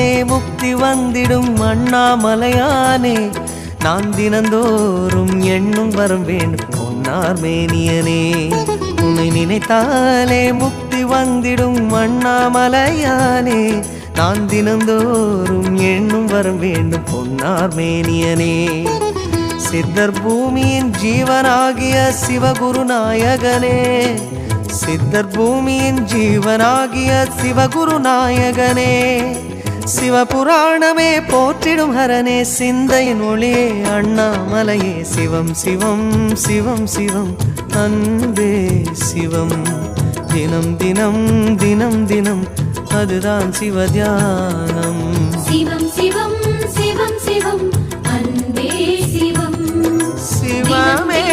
நினைத்தாலே முக்தி வந்திடும் அண்ணாமலையானே நான் தினந்தோறும் எண்ணும் வரம் வேண்டும் பொன்னார் மேனியனே உன்னை நினைத்தாலே முக்தி வந்திடும் அண்ணாமலையானே நான் தினந்தோறும் எண்ணும் வரம் வேண்டும் பொன்னார் மேனியனே சித்தர் பூமியின் ஜீவனாகிய சிவகுரு நாயகனே சித்தர் பூமியின் ஜீவனாகிய சிவகுரு நாயகனே சிவபுராணமே போற்றிடும் ஹரனே சிந்தையின் ஒளியே அண்ணாமலையே சிவம் சிவம் சிவம் சிவம் அன்பே சிவம் தினம் தினம் தினம் தினம் அதுதான் சிவதியானம் சிவம் சிவம் சிவம் சிவம் அன்பே சிவம் சிவமே